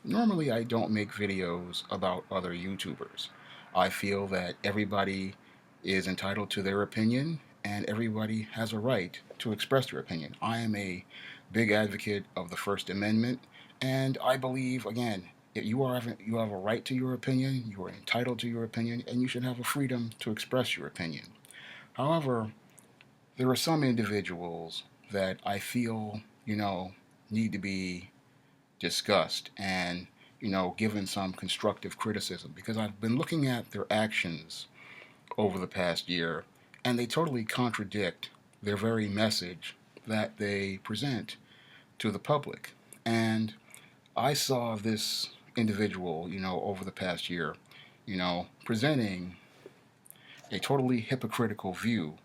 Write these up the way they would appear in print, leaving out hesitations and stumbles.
Normally, I don't make videos about other YouTubers. I feel that everybody is entitled to their opinion and everybody has a right to express their opinion. I am a big advocate of the First Amendment, and I believe, again, if you have a right to your opinion, you are entitled to your opinion, and you should have a freedom to express your opinion. However, there are some individuals that I feel, need to be discussed and given some constructive criticism because I've been looking at their actions over the past year and they totally contradict their very message that they present to the public. And I saw this individual, over the past year, presenting a totally hypocritical view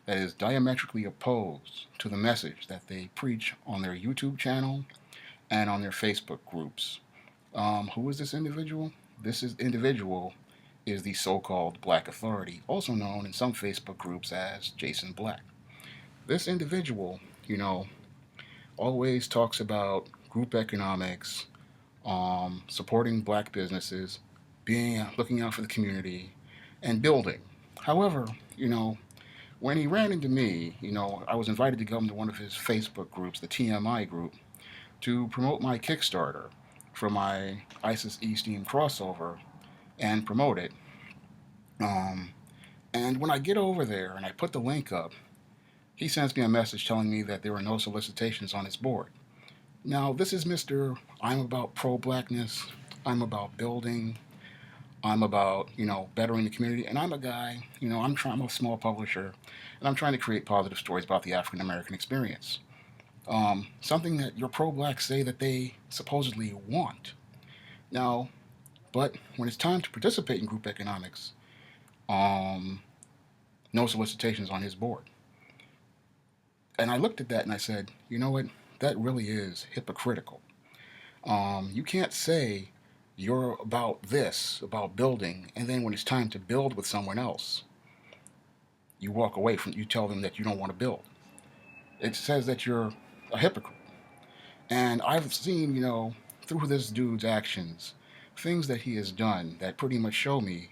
that is diametrically opposed to the message that they preach on their YouTube channel and on their Facebook groups. Who is this individual? Individual is the so-called Black Authority, also known in some Facebook groups as Jason Black. This individual, you know, always talks about group economics, supporting black businesses, being looking out for the community, and building. However, when he ran into me, I was invited to come to one of his Facebook groups, the TMI group, to promote my Kickstarter for my ISIS East Team crossover and promote it. Um, and when I get over there and I put the link up, he sends me a message telling me that there are no solicitations on his board. Now, this is Mr. I'm about pro blackness, I'm about building, I'm about, bettering the community. And I'm a guy, I'm a small publisher, and I'm trying to create positive stories about the African American experience. Something that your pro blacks say that they supposedly want. Now, but when it's time to participate in group economics, um, no solicitations on his board. And I looked at that and I said, you know what? That really is hypocritical. You can't say you're about this, about building, and then when it's time to build with someone else, you tell them that you don't want to build. It says that you're a hypocrite. And I've seen, through this dude's actions, things that he has done that pretty much show me,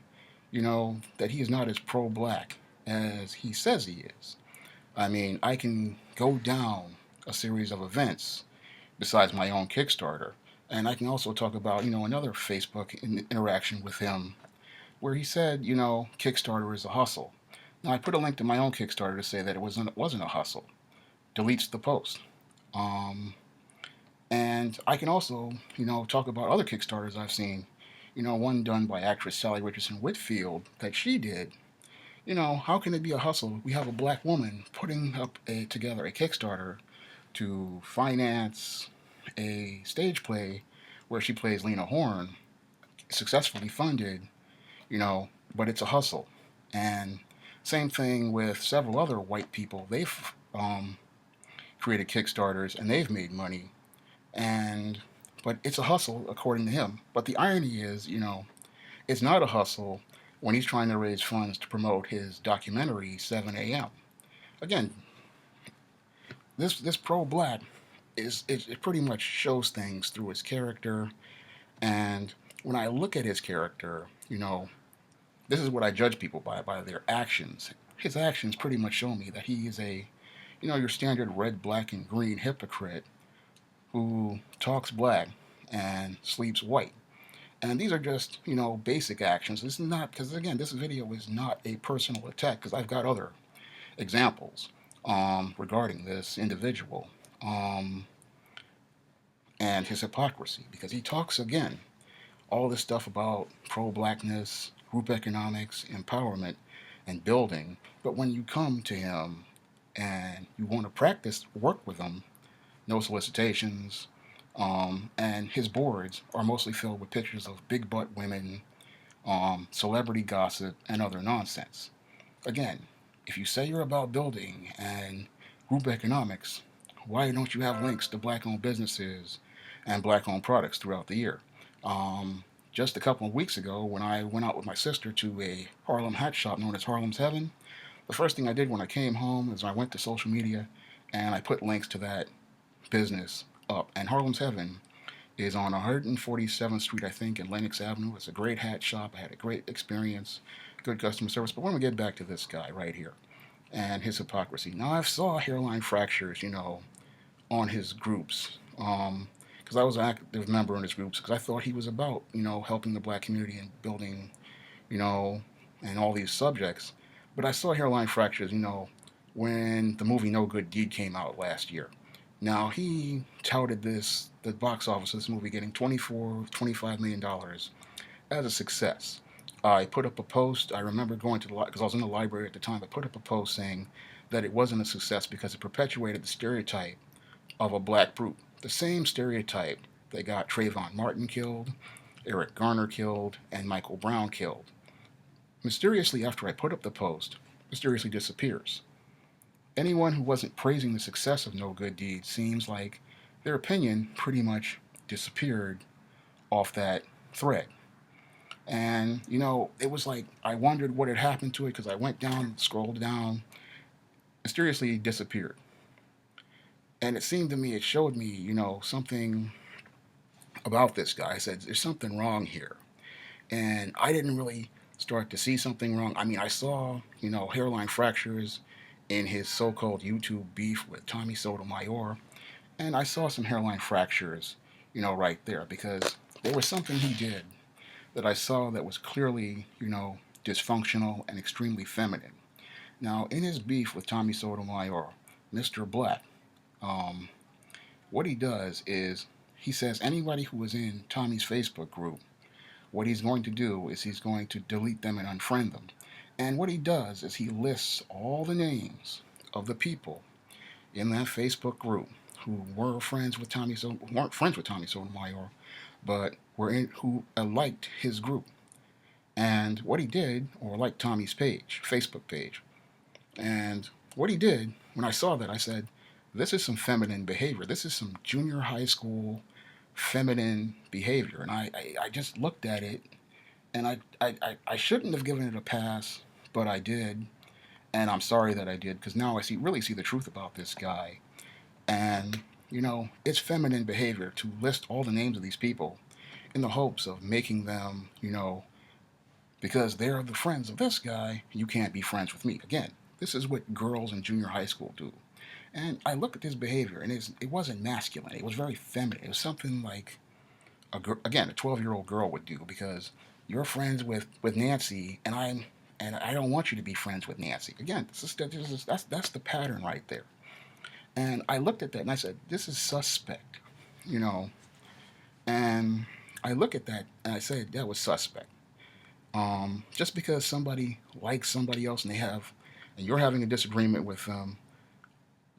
that he is not as pro black as he says he is. I mean, I can go down a series of events besides my own Kickstarter. And I can also talk about, another Facebook interaction with him where he said, Kickstarter is a hustle. Now, I put a link to my own Kickstarter to say that it wasn't a hustle. Deletes the post. Um, and I can also, talk about other Kickstarters I've seen. One done by actress Sally Richardson Whitfield that she did. How can it be a hustle? We have a black woman putting up together a Kickstarter to finance a stage play where she plays Lena Horne, successfully funded, but it's a hustle. And same thing with several other white people. They've created Kickstarters and they've made money, and but it's a hustle according to him. But the irony is, it's not a hustle when he's trying to raise funds to promote his documentary 7 a.m. Again, this pro black it pretty much shows things through his character. And when I look at his character, this is what I judge people by their actions. His actions pretty much show me that he is your standard red, black, and green hypocrite who talks black and sleeps white. And these are just, basic actions. This is not, because again, this video is not a personal attack, because I've got other examples regarding this individual um, and his hypocrisy, because he talks, again, all this stuff about pro blackness, group economics, empowerment, and building. But when you come to him and you want to practice work with him, no solicitations, and his boards are mostly filled with pictures of big butt women, celebrity gossip, and other nonsense. Again, if you say you're about building and group economics, why don't you have links to black owned businesses and black owned products throughout the year? Just a couple of weeks ago, when I went out with my sister to a Harlem hat shop known as Harlem's Heaven, the first thing I did when I came home is I went to social media and I put links to that business up. And Harlem's Heaven is on 147th Street, I think, in Lenox Avenue. It's a great hat shop. I had a great experience, good customer service. But when we get back to this guy right here and his hypocrisy. Now, I've saw hairline fractures, on his groups. Because I was an active member in his groups because I thought he was about, helping the black community and building, you know, and all these subjects. But I saw hairline fractures, when the movie No Good Deed came out last year. Now, he touted the box office of this movie getting $25 million as a success. I put up a post. I remember going to the because I was in the library at the time. I put up a post saying that it wasn't a success because it perpetuated the stereotype of a black brute. The same stereotype that got Trayvon Martin killed, Eric Garner killed, and Michael Brown killed. Mysteriously, after I put up the post, mysteriously disappears. Anyone who wasn't praising the success of No Good Deed seems like their opinion pretty much disappeared off that thread. And, it was like I wondered what had happened to it because I went down, scrolled down, mysteriously disappeared. And it seemed to me, it showed me, something about this guy. I said, there's something wrong here. And I didn't really start to see something wrong. I mean, I saw, hairline fractures in his so called YouTube beef with Tommy Sotomayor. And I saw some hairline fractures, right there because there was something he did that I saw that was clearly, dysfunctional and extremely feminine. Now, in his beef with Tommy Sotomayor, Mr. Black, um, what he does is he says anybody who is in Tommy's Facebook group, what he's going to do is he's going to delete them and unfriend them. And what he does is he lists all the names of the people in that Facebook group who were friends with weren't friends with Tommy Sotomayor, but who liked his group. And what he did, or liked Tommy's page, Facebook page, and what he did, when I saw that, I said, this is some feminine behavior. This is some junior high school feminine behavior. And I just looked at it, and I shouldn't have given it a pass, but I did. And I'm sorry that I did, because now I really see the truth about this guy. And, it's feminine behavior to list all the names of these people in the hopes of making them, because they're the friends of this guy, you can't be friends with me. Again, this is what girls in junior high school do. And I looked at his behavior, and it wasn't masculine. It was very feminine. It was something like, again, a 12-year-old girl would do, because you're friends with Nancy, and I don't want you to be friends with Nancy. Again, that's the pattern right there. And I looked at that, and I said, this is suspect, you know. And I look at that, and I said, that was suspect. Just because somebody likes somebody else and you're having a disagreement with them,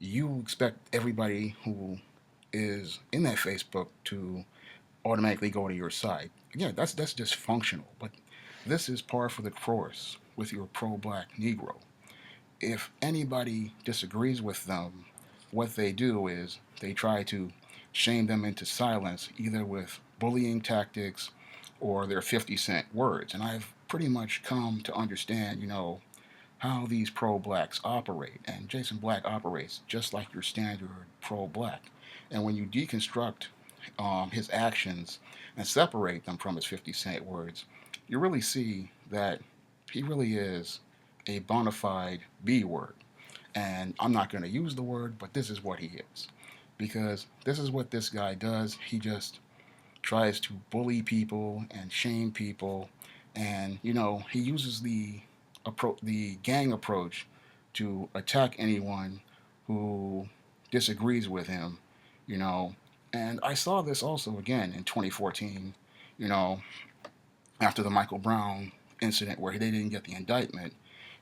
you expect everybody who is in that Facebook to automatically go to your side. Again, that's dysfunctional. But this is par for the course with your pro-black Negro. If anybody disagrees with them, what they do is they try to shame them into silence, either with bullying tactics or their 50 cent words. And I've pretty much come to understand, how these pro-blacks operate. And Jason Black operates just like your standard pro-black. And when you deconstruct his actions and separate them from his 50 cent words, you really see that he really is a bona fide B word. And I'm not going to use the word, but this is what he is. Because this is what this guy does. He just tries to bully people and shame people. And, he uses the gang approach to attack anyone who disagrees with him, you know. And I saw this also again in 2014, you know, after the Michael Brown incident where they didn't get the indictment.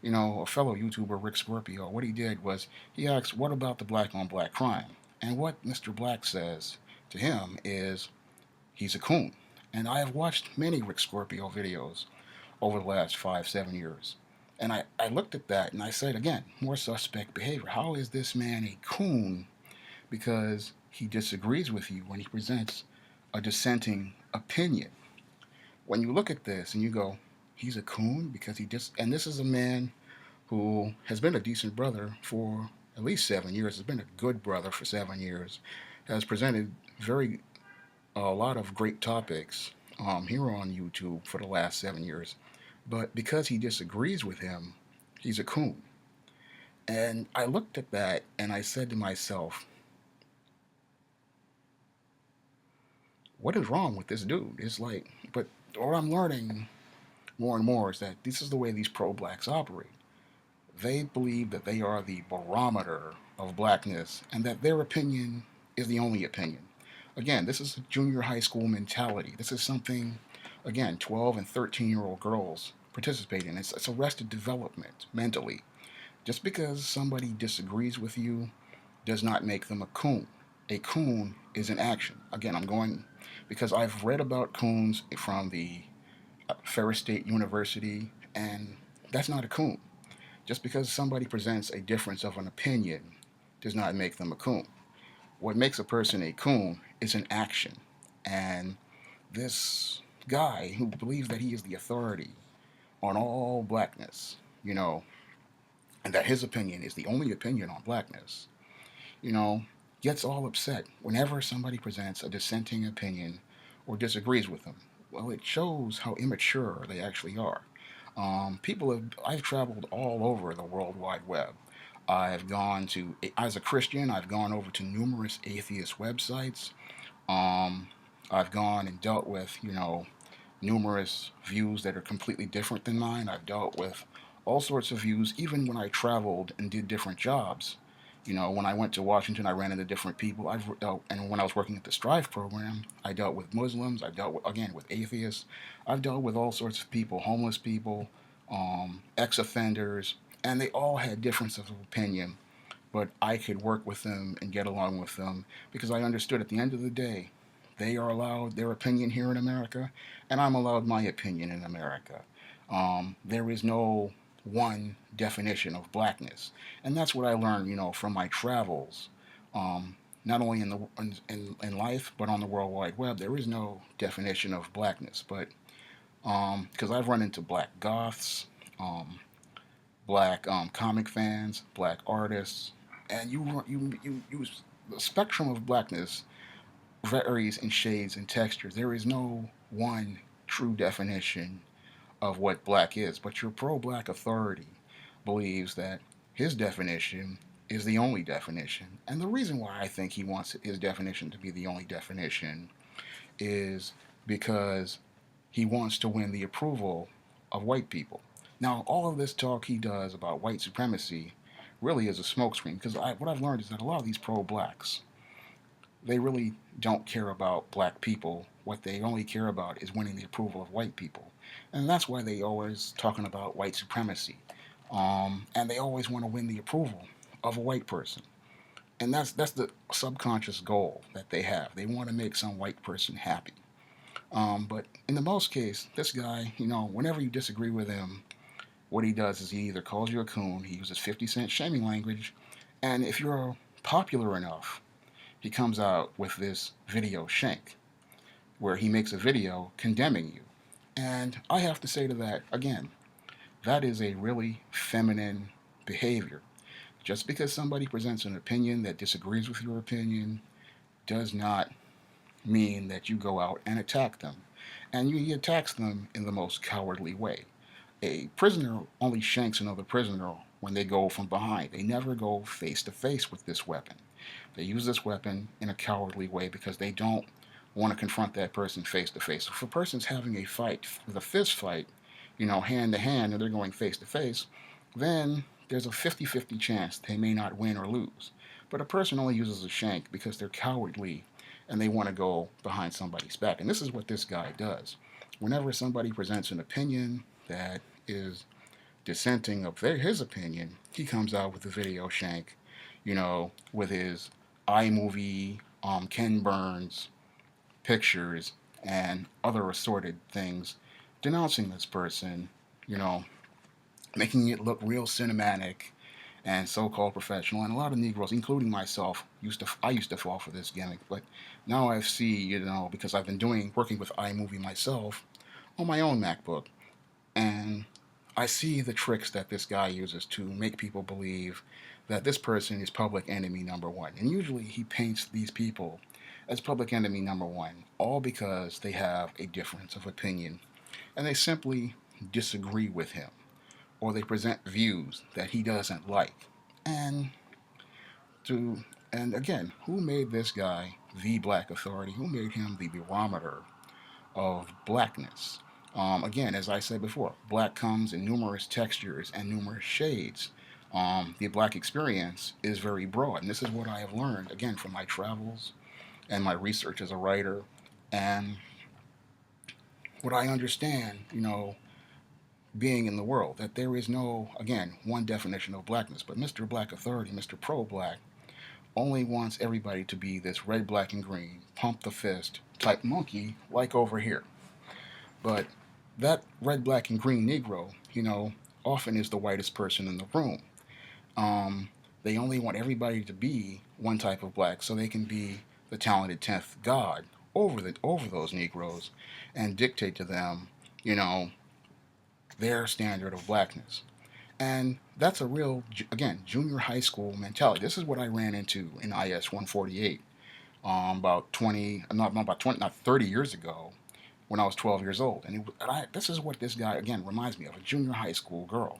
A fellow YouTuber, Rick Scorpio, what he did was he asked, what about the black on black crime? And what Mr. Black says to him is, he's a coon. And I have watched many Rick Scorpio videos over the last 5, 7 years. And I looked at that and I said, again, more suspect behavior. How is this man a coon? Because he disagrees with you when he presents a dissenting opinion. When you look at this and you go, he's a coon because and this is a man who has been a decent brother for at least 7 years, has been a good brother for 7 years, has presented very a lot of great topics here on YouTube for the last 7 years. But because he disagrees with him, he's a coon. And I looked at that and I said to myself, what is wrong with this dude? It's like, but what I'm learning more and more is that this is the way these pro blacks operate. They believe that they are the barometer of blackness and that their opinion is the only opinion. Again, this is a junior high school mentality. This is something, again, 12 and 13-year-old girls participate in. It's arrested development mentally. Just because somebody disagrees with you does not make them a coon. A coon is an action. Again, I'm going because I've read about coons from the Ferris State University, and that's not a coon. Just because somebody presents a difference of an opinion does not make them a coon. What makes a person a coon is an action. And this guy who believes that he is the authority on all blackness, you know, and that his opinion is the only opinion on blackness, you know, gets all upset whenever somebody presents a dissenting opinion or disagrees with them. Well, it shows how immature they actually are. I've traveled all over the World Wide Web. I've gone to, as a Christian, I've gone over to numerous atheist websites. Um, I've gone and dealt with, numerous views that are completely different than mine. I've dealt with all sorts of views, even when I traveled and did different jobs. When I went to Washington, I ran into different people. And when I was working at the Strive program, I dealt with Muslims. I dealt with, again, with atheists. I've dealt with all sorts of people, homeless people, ex-offenders, and they all had differences of opinion. But I could work with them and get along with them because I understood at the end of the day, they are allowed their opinion here in America, and I'm allowed my opinion in America. There is no one definition of blackness, and that's what I learned, from my travels. Not only in life, but on the World Wide Web, there is no definition of blackness. But because I've run into black goths, black comic fans, black artists, and the spectrum of blackness varies in shades and textures. There is no one true definition of what black is, but your pro black authority believes that his definition is the only definition. And the reason why I think he wants his definition to be the only definition is because he wants to win the approval of white people. Now, all of this talk he does about white supremacy really is a smokescreen because what I've learned is that a lot of these pro blacks, they really don't care about black people. What they only care about is winning the approval of white people. And that's why they always talking about white supremacy. And they always want to win the approval of a white person. And that's the subconscious goal that they have. They want to make some white person happy. But in the most case, this guy, whenever you disagree with him, what he does is he either calls you a coon, he uses 50-cent shaming language, and if you're popular enough, he comes out with this video shank, where he makes a video condemning you. And I have to say to that, again, that is a really feminine behavior. Just because somebody presents an opinion that disagrees with your opinion does not mean that you go out and attack them. And he attacks them in the most cowardly way. A prisoner only shanks another prisoner when they go from behind. They never go face to face with this weapon. They use this weapon in a cowardly way because they don't want to confront that person face to face. If a person's having a fight with a fist fight, hand to hand, and they're going face to face, then there's a 50-50 chance they may not win or lose. But a person only uses a shank because they're cowardly and they want to go behind somebody's back. And this is what this guy does. Whenever somebody presents an opinion that is dissenting of his opinion, he comes out with a video shank, with his iMovie, Ken Burns pictures and other assorted things, denouncing this person, you know, making it look real cinematic and so-called professional. And a lot of Negroes, including myself, I used to fall for this gimmick, but now I see, because I've been working with iMovie myself on my own MacBook, and I see the tricks that this guy uses to make people believe that this person is public enemy number one. And usually he paints these people as public enemy number one, all because they have a difference of opinion and they simply disagree with him or they present views that he doesn't like. And to and again, who made this guy the black authority? Who made him the barometer of blackness? Again, as I said before, black comes in numerous textures and numerous shades. The black experience is very broad, and this is what I have learned again from my travels and my research as a writer, and what I understand, being in the world, that there is no, again, one definition of blackness, but Mr. Black Authority, Mr. Pro Black, only wants everybody to be this red, black, and green, pump the fist type monkey like over here. But that red, black, and green Negro, often is the whitest person in the room. Um, they only want everybody to be one type of black so they can be the talented 10th God over those Negroes and dictate to them, you know, their standard of blackness. And that's a real, again, junior high school mentality. This is what I ran into in IS 148 about 20, not about 20, not 30 years ago when I was 12 years old. This is what this guy, again, reminds me of a junior high school girl.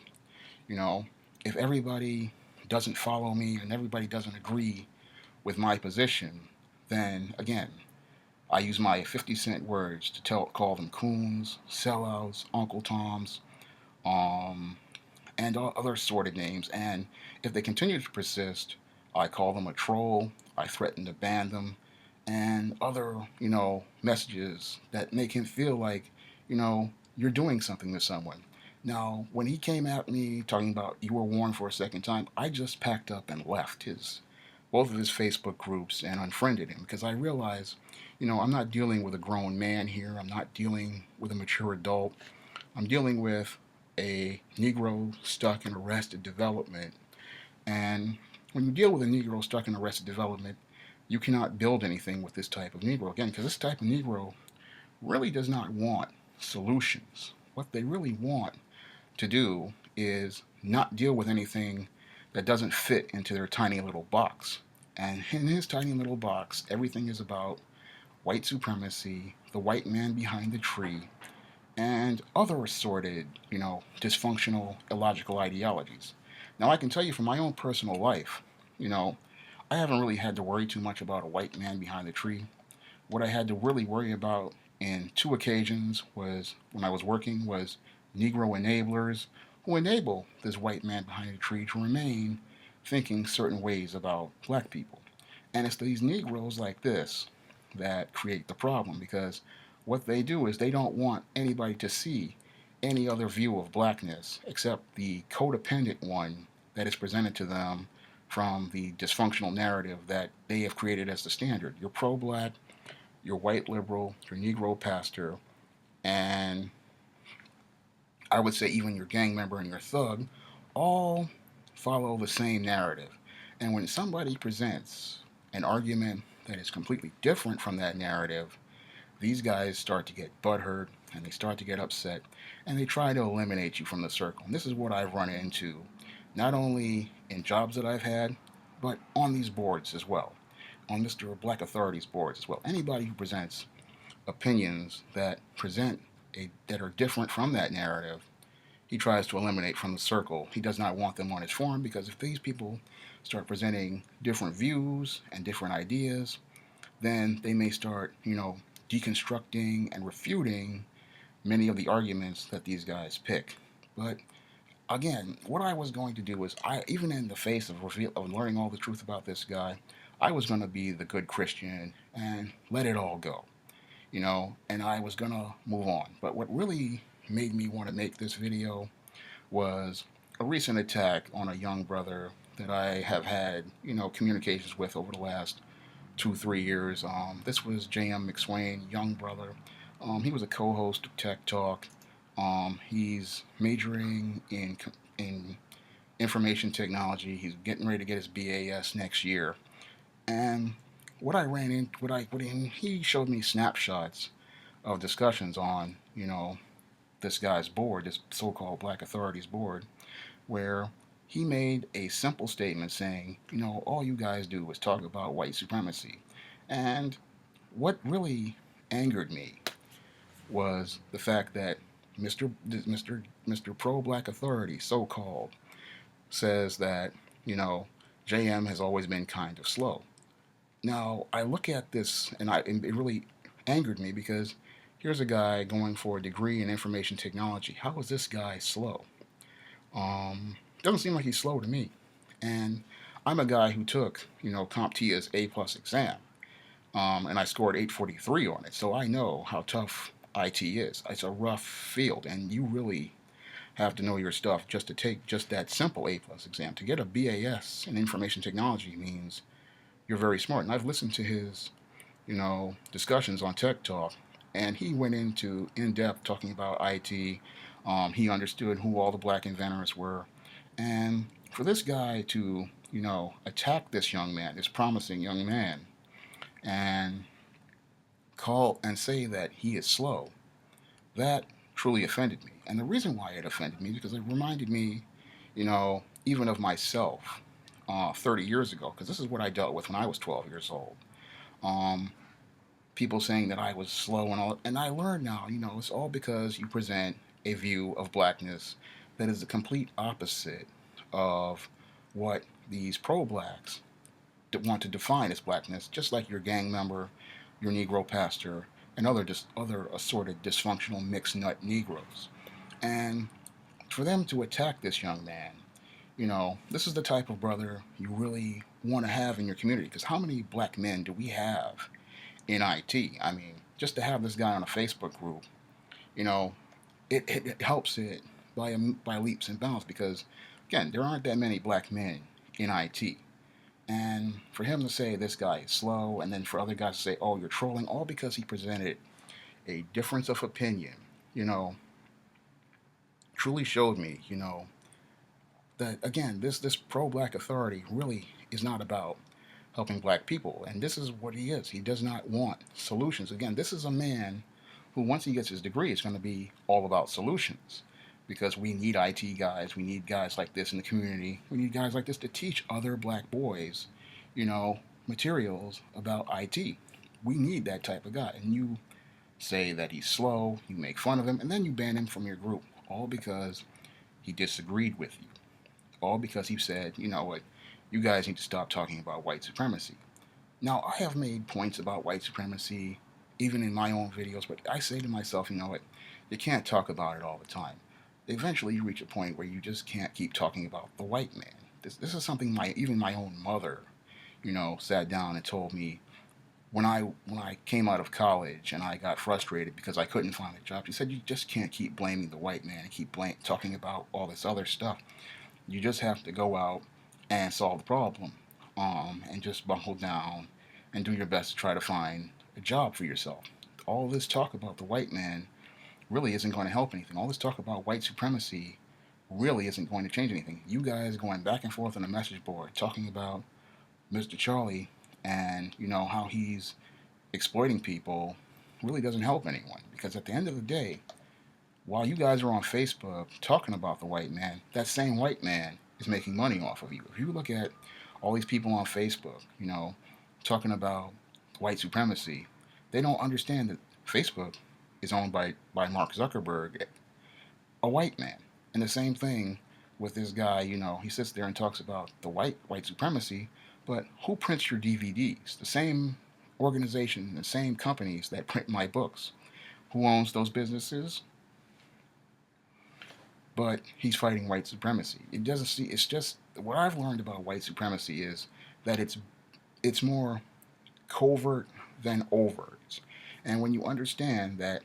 You know, if everybody doesn't follow me and everybody doesn't agree with my position, then again, I use my 50-cent words to call them coons, sellouts, Uncle Toms, um, and other assorted names. And if they continue to persist, I call them a troll. I threaten to ban them, and other messages that make him feel like you're doing something to someone. Now, when he came at me talking about you were warned for a second time, I just packed up and left his both of his Facebook groups and unfriended him because I realized, I'm not dealing with a grown man here. I'm not dealing with a mature adult. I'm dealing with a Negro stuck in arrested development. And when you deal with a Negro stuck in arrested development, you cannot build anything with this type of Negro. Again, because this type of Negro really does not want solutions. What they really want to do is not deal with anything that doesn't fit into their tiny little box. And in his tiny little box, everything is about white supremacy, the white man behind the tree, and other assorted, dysfunctional, illogical ideologies. Now, I can tell you from my own personal life, you know, I haven't really had to worry too much about a white man behind the tree. What I had to really worry about in two occasions was when I was working was Negro enablers who enable this white man behind the tree to remain thinking certain ways about black people. And it's these Negroes like this that create the problem because what they do is they don't want anybody to see any other view of blackness except the codependent one that is presented to them from the dysfunctional narrative that they have created as the standard. You're pro black, you're white liberal, you're Negro pastor, and I would say even your gang member and your thug all follow the same narrative. And when somebody presents an argument that is completely different from that narrative, these guys start to get butthurt and they start to get upset and they try to eliminate you from the circle. And this is what I've run into not only in jobs that I've had, but on these boards as well, on Mr. Black Authority's boards as well. Anybody who presents opinions that are different from that narrative, he tries to eliminate from the circle. He does not want them on his forum because if these people start presenting different views and different ideas, then they may start, deconstructing and refuting many of the arguments that these guys pick. But again, what I was going to do was, even in the face of learning all the truth about this guy, I was going to be the good Christian and let it all go, and I was going to move on. But what really made me want to make this video was a recent attack on a young brother that I have had, communications with over the last 2, 3 years. This was J.M. McSwain, young brother. He was a co-host of Tech Talk. He's majoring in information technology. He's getting ready to get his BAS next year. And what I ran in, what he showed me snapshots of discussions on, this guy's board, this so-called Black Authorities board, where he made a simple statement saying, all you guys do is talk about white supremacy. And what really angered me was the fact that Mr. Pro Black Authority, so called, says that, you know, JM has always been kind of slow. Now, I look at this and it really angered me because here's a guy going for a degree in information technology. How is this guy slow? Doesn't seem like he's slow to me. And I'm a guy who took, CompTIA's A plus exam, and I scored 843 on it. So I know how tough IT is. It's a rough field, and you really have to know your stuff just to take just that simple A plus exam. To get a BAS in information technology means you're very smart. And I've listened to his, discussions on Tech Talk, and he went into in depth talking about IT. He understood who all the black inventors were, and for this guy to, attack this young man, this promising young man, and call and say that he is slow, that truly offended me. And the reason why it offended me because it reminded me, even of myself 30 years ago, because this is what I dealt with when I was 12 years old. Um, People saying that I was slow and all, and I learned now, it's all because you present a view of blackness that is the complete opposite of what these pro-blacks want to define as blackness, just like your gang member, your Negro pastor, and other assorted dysfunctional mixed nut Negroes. And for them to attack this young man, this is the type of brother you really want to have in your community. Because how many black men do we have in IT? I mean, just to have this guy on a Facebook group, you know, it helps it by leaps and bounds because, again, there aren't that many black men in IT. And for him to say this guy is slow, and then for other guys to say, oh, you're trolling, all because he presented a difference of opinion, you know, truly showed me, that again, this pro black authority really is not about helping black people. And this is what he is. He does not want solutions. Again, this is a man who, once he gets his degree, is going to be all about solutions. Because we need IT guys, we need guys like this in the community, we need guys like this to teach other black boys, materials about IT. We need that type of guy. And you say that he's slow, you make fun of him, and then you ban him from your group, all because he disagreed with you. All because he said, you know what, you guys need to stop talking about white supremacy. Now, I have made points about white supremacy even in my own videos, but I say to myself, you know what, you can't talk about it all the time. Eventually, you reach a point where you just can't keep talking about the white man. This is something even my own mother, sat down and told me when I came out of college and I got frustrated because I couldn't find a job. She said, you just can't keep blaming the white man and keep talking about all this other stuff. You just have to go out and solve the problem, and just buckle down and do your best to try to find a job for yourself. All this talk about the white man really isn't going to help anything. All this talk about white supremacy really isn't going to change anything. You guys going back and forth on a message board talking about Mr. Charlie and how he's exploiting people really doesn't help anyone, because at the end of the day, while you guys are on Facebook talking about the white man, that same white man is making money off of you. If you look at all these people on Facebook, talking about white supremacy, they don't understand that Facebook is owned by Mark Zuckerberg, a white man. And the same thing with this guy, he sits there and talks about the white supremacy, but who prints your DVDs? The same organization, the same companies that print my books. Who owns those businesses? But he's fighting white supremacy. It doesn't see. It's just what I've learned about white supremacy is that it's more covert than overt. And when you understand that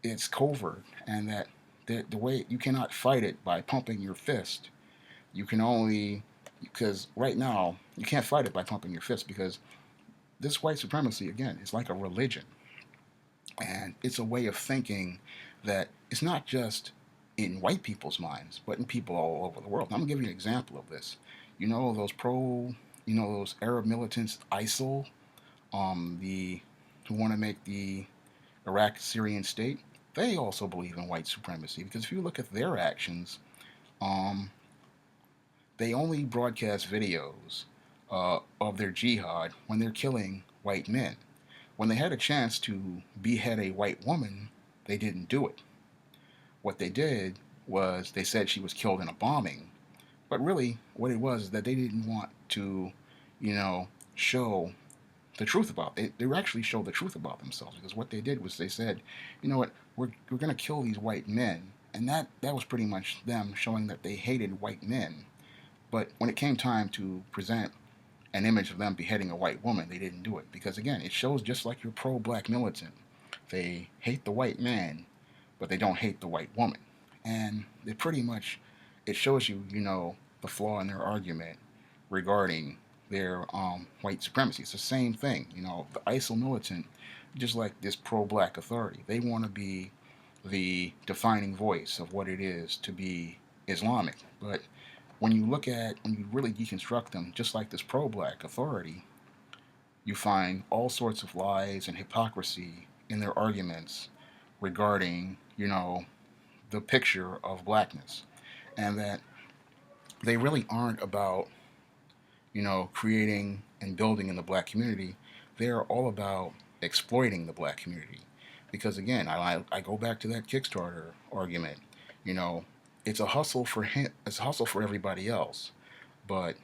it's covert and that the way you cannot fight it by pumping your fist, you can only because right now you can't fight it by pumping your fist because this white supremacy again is like a religion, and it's a way of thinking that it's not just in white people's minds, but in people all over the world. I'm gonna give you an example of this. Those Arab militants, ISIL, the who want to make the Iraq Syrian state. They also believe in white supremacy because if you look at their actions, um, they only broadcast videos of their jihad when they're killing white men. When they had a chance to behead a white woman, they didn't do it. What they did was they said she was killed in a bombing, but really what it was is that they didn't want to, you know, show the truth about they were actually show the truth about themselves, because what they did was they said, you know what, we're going to kill these white men, and that was pretty much them showing that they hated white men. But when it came time to present an image of them beheading a white woman, they didn't do it, because again, it shows just like your pro-black militant, they hate the white man, but they don't hate the white woman. And it pretty much, it shows you, the flaw in their argument regarding their white supremacy. It's the same thing. The ISIL militant, just like this pro-black authority, they want to be the defining voice of what it is to be Islamic. But when you really deconstruct them, just like this pro-black authority, you find all sorts of lies and hypocrisy in their arguments regarding, the picture of blackness, and that they really aren't about, creating and building in the black community. They're all about exploiting the black community. Because again, I go back to that Kickstarter argument. You know, it's a hustle for him. It's a hustle for everybody else, but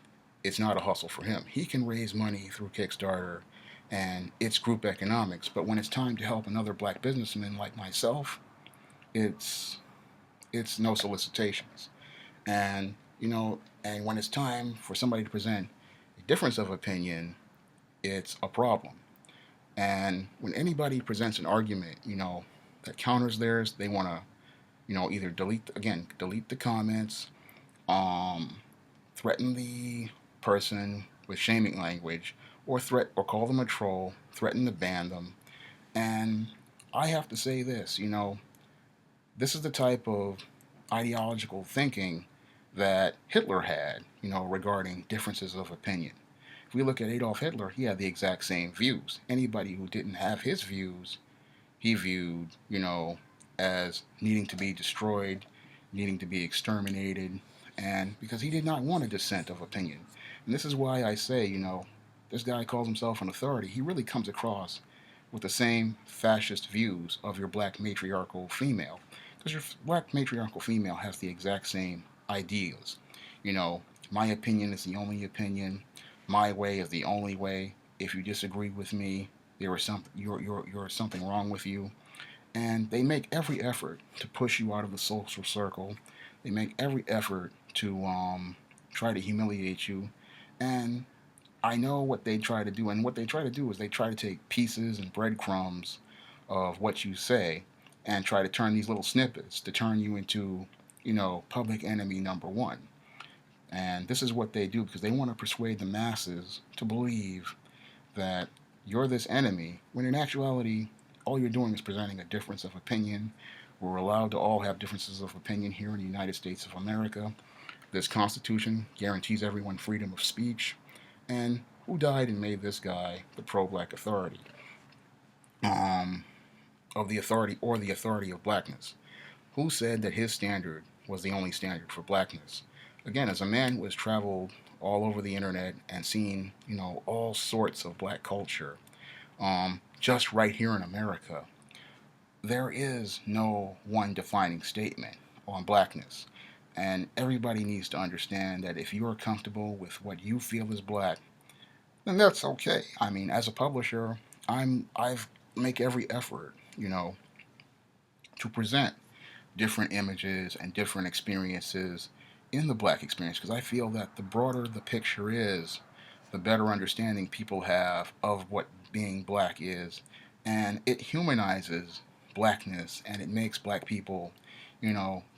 it's not a hustle for him. He can raise money through Kickstarter, and it's group economics. But when it's time to help another black businessman like myself, it's it's no solicitations. And and when it's time for somebody to present a difference of opinion, it's a problem. And when anybody presents an argument, that counters theirs, they want to, either delete the comments, um, threaten the person with shaming language, or call them a troll, threaten to ban them. And I have to say this, this is the type of ideological thinking that Hitler had, regarding differences of opinion. If we look at Adolf Hitler, he had the exact same views. Anybody who didn't have his views, he viewed, as needing to be destroyed, needing to be exterminated, and because he did not want a dissent of opinion. And this is why I say, this guy calls himself an authority. He really comes across with the same fascist views of your black matriarchal female. Because your black matriarchal female has the exact same ideas. You know, my opinion is the only opinion. My way is the only way. If you disagree with me, there is something you're something wrong with you. And they make every effort to push you out of the social circle. They make every effort to try to humiliate you. And I know what they try to do, and what they try to do is they try to take pieces and breadcrumbs of what you say and try to turn these little snippets to turn you into, public enemy number one. And this is what they do because they want to persuade the masses to believe that you're this enemy, when in actuality, all you're doing is presenting a difference of opinion. We're allowed to all have differences of opinion here in the United States of America. This Constitution guarantees everyone freedom of speech. And who died and made this guy the pro-black authority, um, of the authority or the authority of blackness? Who said that his standard was the only standard for blackness? Again, as a man who has traveled all over the internet and seen, all sorts of black culture, just right here in America, there is no one defining statement on blackness. And everybody needs to understand that if you are comfortable with what you feel is black, then that's okay. I mean, as a publisher, I've make every effort, to present different images and different experiences in the black experience, because I feel that the broader the picture is, the better understanding people have of what being black is, and it humanizes blackness, and it makes black people,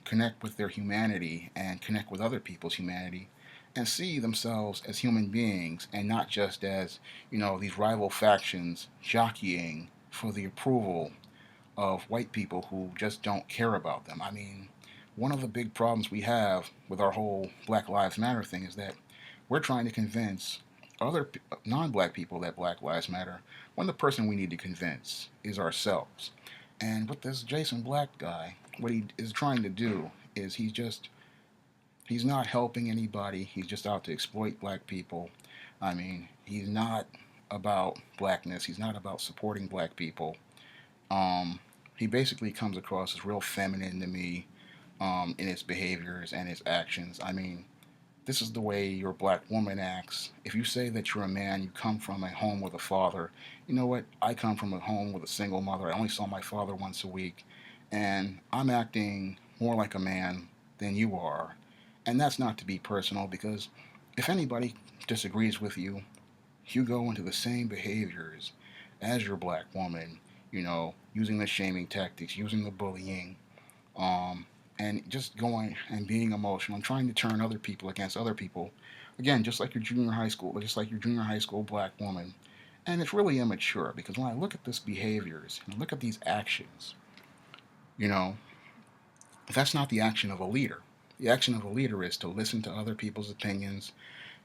connect with their humanity and connect with other people's humanity, and see themselves as human beings and not just as, these rival factions jockeying for the approval of white people who just don't care about them. I mean, one of the big problems we have with our whole Black Lives Matter thing is that we're trying to convince other non-black people that Black Lives Matter, when the person we need to convince is ourselves. And with this Jason Black guy, what he is trying to do is he's not helping anybody. He's just out to exploit black people. I mean, he's not about blackness. He's not about supporting black people. Um, he basically comes across as real feminine to me in his behaviors and his actions. I mean, this is the way your black woman acts. If you say that you're a man, you come from a home with a father. You know what? I come from a home with a single mother. I only saw my father once a week. And I'm acting more like a man than you are. And that's not to be personal because if anybody disagrees with you, you go into the same behaviors as your black woman, using the shaming tactics, using the bullying, um, and just going and being emotional and trying to turn other people against other people. Again, just like your junior high school black woman. And it's really immature because when I look at this behaviors and look at these actions, you know, that's not the action of a leader. The action of a leader is to listen to other people's opinions,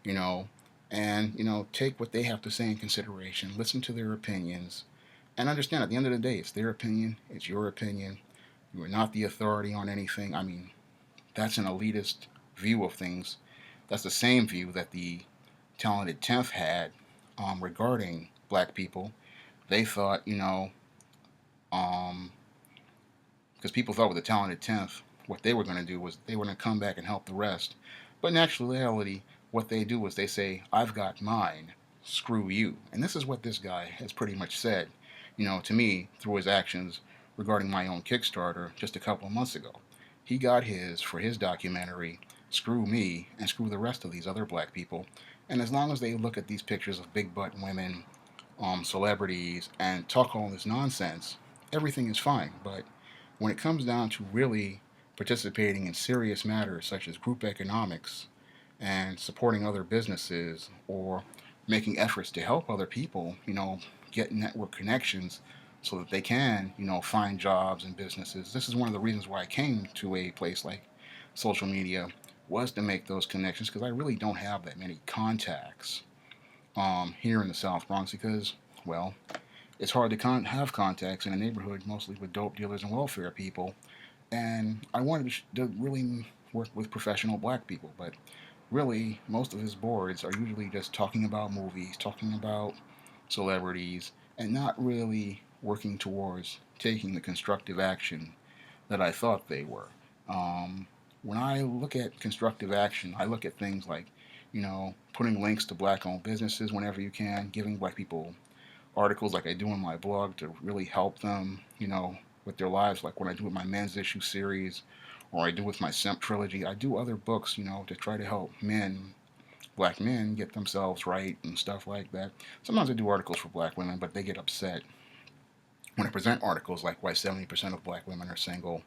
you know, and, take what they have to say in consideration, listen to their opinions, and understand at the end of the day, it's their opinion, it's your opinion. You are not the authority on anything. I mean, that's an elitist view of things. That's the same view that the talented 10th had regarding black people. They thought, um, because people thought with the talented 10th, what they were going to do was they were going to come back and help the rest. But in actuality, what they do is they say, I've got mine, screw you. And this is what this guy has pretty much said, to me through his actions regarding my own Kickstarter just a couple of months ago. He got his for his documentary, Screw Me and Screw the Rest of These Other Black People. And as long as they look at these pictures of big butt women, celebrities, and talk all this nonsense, everything is fine. But when it comes down to really participating in serious matters such as group economics and supporting other businesses or making efforts to help other people, get network connections so that they can, find jobs and businesses. This is one of the reasons why I came to a place like social media was to make those connections because I really don't have that many contacts here in the South Bronx because, well, it's hard to have contacts in a neighborhood mostly with dope dealers and welfare people. And I wanted to really work with professional black people, but really most of his boards are usually just talking about movies, talking about celebrities, and not really working towards taking the constructive action that I thought they were. When I look at constructive action, I look at things like, putting links to black owned businesses whenever you can, giving black people articles like I do in my blog to really help them, with their lives, like when I do with my men's issue series or I do with my Simp trilogy. I do other books, to try to help black men, get themselves right and stuff like that. Sometimes I do articles for black women, but they get upset when I present articles like why 70% of black women are single.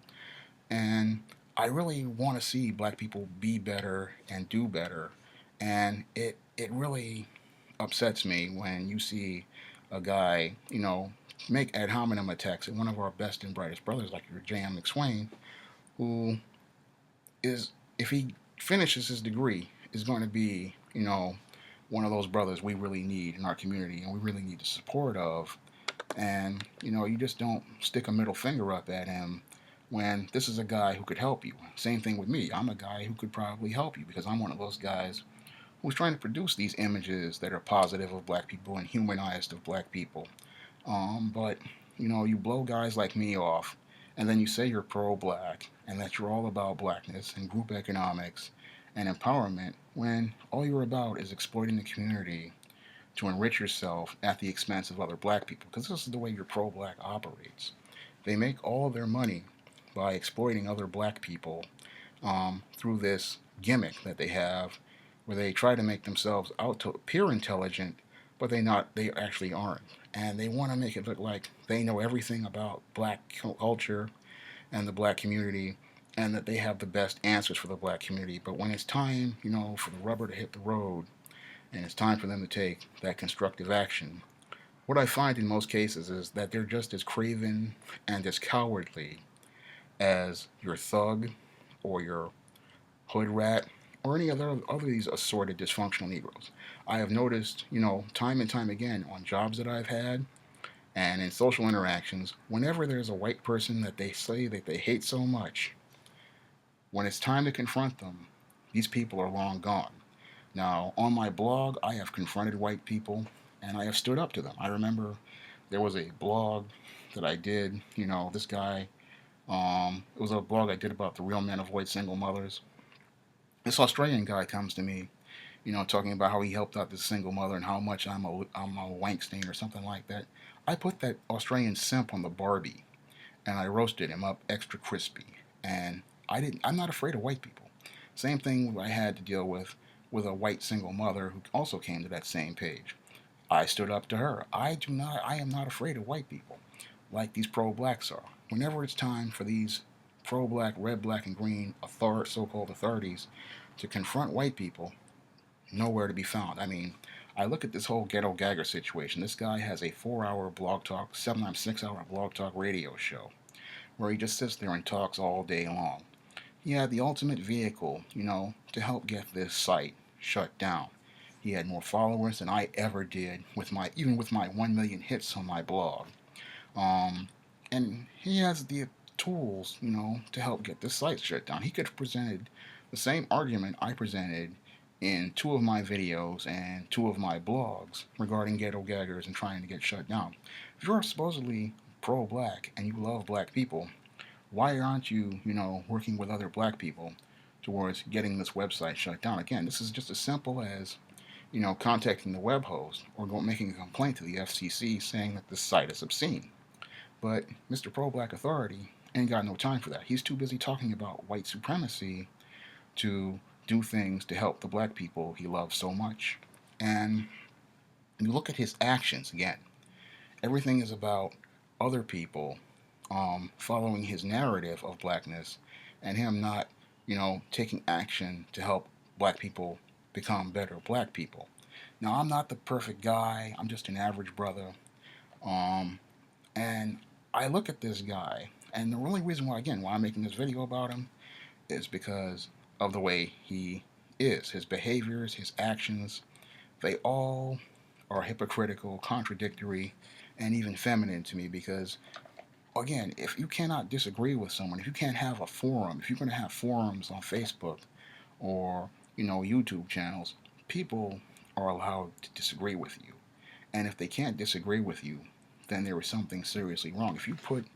And I really want to see black people be better and do better. And it really upsets me when you see a guy, make ad hominem attacks at one of our best and brightest brothers, like your J.M. McSwain, who is, if he finishes his degree, is going to be, one of those brothers we really need in our community and we really need the support of. And, you just don't stick a middle finger up at him when this is a guy who could help you. Same thing with me. I'm a guy who could probably help you because I'm one of those guys who's trying to produce these images that are positive of black people and humanized of black people. But you blow guys like me off, and then you say you're pro-black and that you're all about blackness and group economics and empowerment when all you're about is exploiting the community to enrich yourself at the expense of other black people. Because this is the way your pro-black operates. They make all of their money by exploiting other black people through this gimmick that they have where they try to make themselves out to appear intelligent, but they actually aren't. And they want to make it look like they know everything about black culture and the black community and that they have the best answers for the black community. But when it's time, for the rubber to hit the road and it's time for them to take that constructive action, what I find in most cases is that they're just as craven and as cowardly as your thug or your hood rat or any other of these assorted dysfunctional Negroes. I have noticed, time and time again on jobs that I've had and in social interactions, whenever there's a white person that they say that they hate so much, when it's time to confront them, these people are long gone. Now, on my blog, I have confronted white people and I have stood up to them. I remember there was a blog that I did. This guy. It was a blog I did about the real men avoid single mothers. This Australian guy comes to me, talking about how he helped out this single mother and how much I'm a wank stain or something like that. I put that Australian simp on the Barbie and I roasted him up extra crispy. And I'm not afraid of white people. Same thing I had to deal with a white single mother who also came to that same page. I stood up to her. I am not afraid of white people like these pro-blacks are. Whenever it's time for these pro-black, red, black, and green so-called authorities to confront white people, nowhere to be found. I mean, I look at this whole ghetto gagger situation. This guy has a 4-hour blog talk, sometimes 6-hour blog talk radio show where he just sits there and talks all day long. He had the ultimate vehicle, to help get this site shut down. He had more followers than I ever did even with my 1 million hits on my blog. Um, and he has the tools, to help get this site shut down. He could have presented the same argument I presented in 2 of my videos and 2 of my blogs regarding ghetto gaggers and trying to get shut down. If you're supposedly pro-black and you love black people, why aren't you, working with other black people towards getting this website shut down? Again, this is just as simple as, contacting the web host or making a complaint to the FCC saying that this site is obscene. But Mr. Pro-Black Authority ain't got no time for that. He's too busy talking about white supremacy to do things to help the black people he loves so much. And you look at his actions again. Everything is about other people following his narrative of blackness and him not, taking action to help black people become better black people. Now, I'm not the perfect guy. I'm just an average brother. Um, and I look at this guy, and the only reason why, again, why I'm making this video about him is because of the way he is. His behaviors, his actions, they all are hypocritical, contradictory, and even feminine to me because, again, if you cannot disagree with someone, if you can't have a forum, if you're going to have forums on Facebook or, YouTube channels, people are allowed to disagree with you. And if they can't disagree with you, then there is something seriously wrong. If you put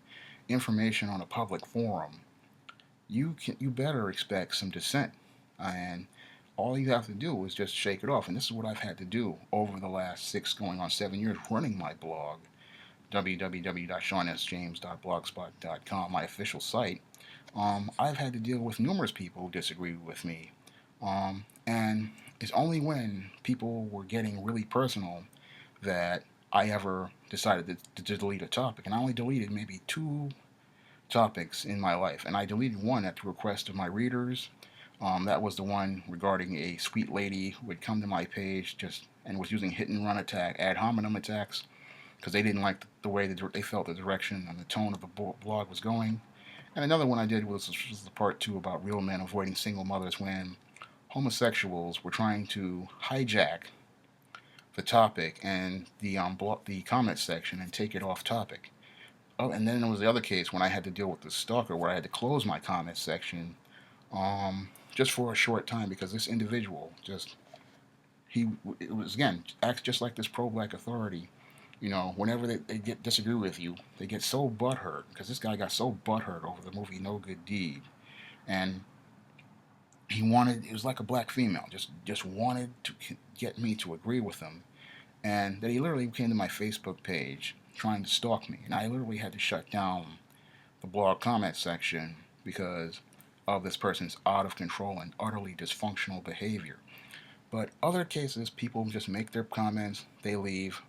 information on a public forum, you better expect some dissent. And all you have to do is just shake it off. And this is what I've had to do over the last 6 going on 7 years running my blog, www.shawnsjames.blogspot.com, my official site. I've had to deal with numerous people who disagree with me. And it's only when people were getting really personal that I ever decided to delete a topic. And I only deleted maybe 2 topics in my life. And I deleted one at the request of my readers. That was the one regarding a sweet lady who had come to my page and was using hit and run ad hominem attacks, because they didn't like the way they felt the direction and the tone of the blog was going. And another one I did was the part 2 about real men avoiding single mothers when homosexuals were trying to hijack the topic and the comment section and take it off topic. Oh, and then there was the other case when I had to deal with the stalker where I had to close my comment section just for a short time because this individual it was again acts just like this pro-black authority. Whenever they disagree with you, they get so butthurt because this guy got so butthurt over the movie No Good Deed, and it was like a black female, just wanted to get me to agree with him, and that he literally came to my Facebook page trying to stalk me, and I literally had to shut down the blog comment section because of this person's out of control and utterly dysfunctional behavior. But other cases, people just make their comments, they leave.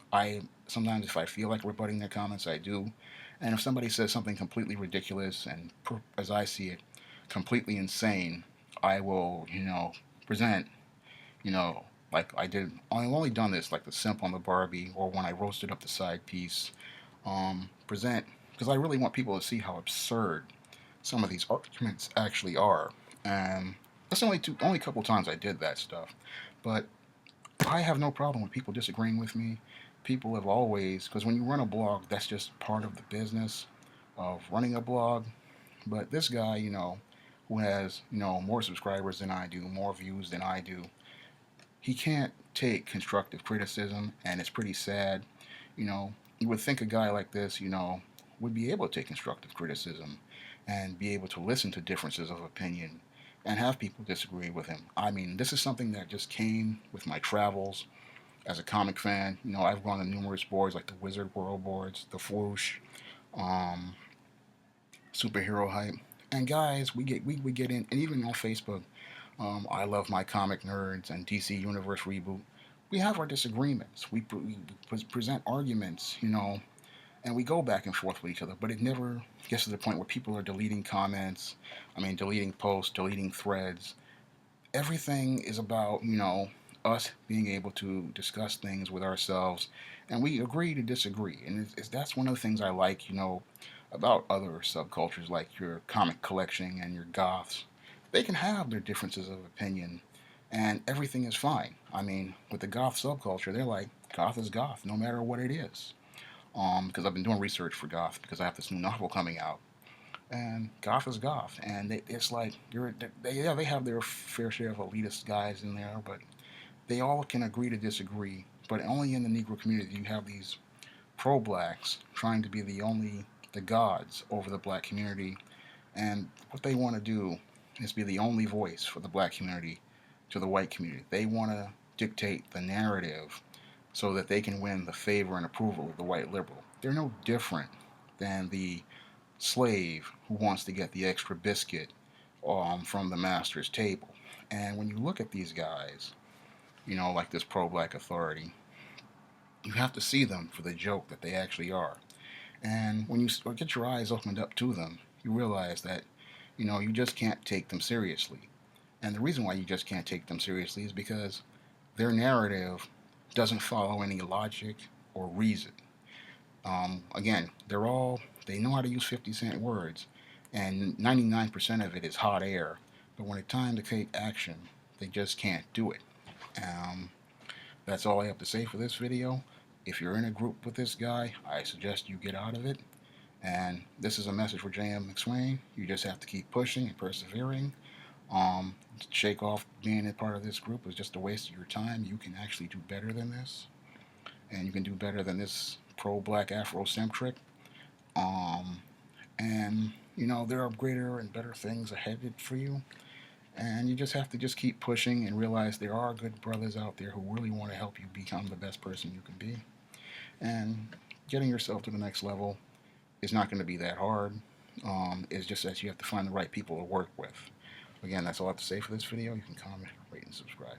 Sometimes if I feel like rebutting their comments, I do. And if somebody says something completely ridiculous and, as I see it, completely insane, I will, present, like I did. I've only done this like the simp on the Barbie or when I roasted up the side piece. Present because I really want people to see how absurd some of these arguments actually are. And that's only couple times I did that stuff. But I have no problem with people disagreeing with me. People have always, because when you run a blog, that's just part of the business of running a blog. But this guy, who has, more subscribers than I do, more views than I do, he can't take constructive criticism, and it's pretty sad. You would think a guy like this, would be able to take constructive criticism and be able to listen to differences of opinion and have people disagree with him. I mean, this is something that just came with my travels as a comic fan. I've gone to numerous boards like the Wizard World boards, the Swoosh, um, Superhero Hype, and guys, we get in, and even on Facebook, I love my comic nerds and DC Universe reboot. We have our disagreements. We present arguments, and we go back and forth with each other. But it never gets to the point where people are deleting comments. I mean, deleting posts, deleting threads. Everything is about us being able to discuss things with ourselves, and we agree to disagree. And that's one of the things I like, about other subcultures like your comic collection and your goths. They can have their differences of opinion, and everything is fine. I mean, with the goth subculture, they're like, goth is goth, no matter what it is. Because I've been doing research for goth because I have this new novel coming out, and goth is goth, and it's like yeah, they have their fair share of elitist guys in there, but they all can agree to disagree. But only in the Negro community do you have these pro-blacks trying to be the gods over the black community, and what they want to do is be the only voice for the black community to the white community. They want to dictate the narrative so that they can win the favor and approval of the white liberal. They're no different than the slave who wants to get the extra biscuit from the master's table. And when you look at these guys, like this pro-black authority, you have to see them for the joke that they actually are. And when you get your eyes opened up to them, you realize that, you just can't take them seriously. And the reason why you just can't take them seriously is because their narrative doesn't follow any logic or reason. Again, they know how to use 50-cent words, and 99% of it is hot air. But when it's time to take action, they just can't do it. Um, that's all I have to say for this video. If you're in a group with this guy, I suggest you get out of it. And this is a message for J.M. McSwain. You just have to keep pushing and persevering. Shake off being a part of this group is just a waste of your time. You can actually do better than this. And you can do better than this pro-black Afrocentric. Um, and, there are greater and better things ahead for you. And you just have to just keep pushing and realize there are good brothers out there who really want to help you become the best person you can be. And getting yourself to the next level is not going to be that hard. It's just that you have to find the right people to work with. Again, that's all I have to say for this video. You can comment, rate, and subscribe.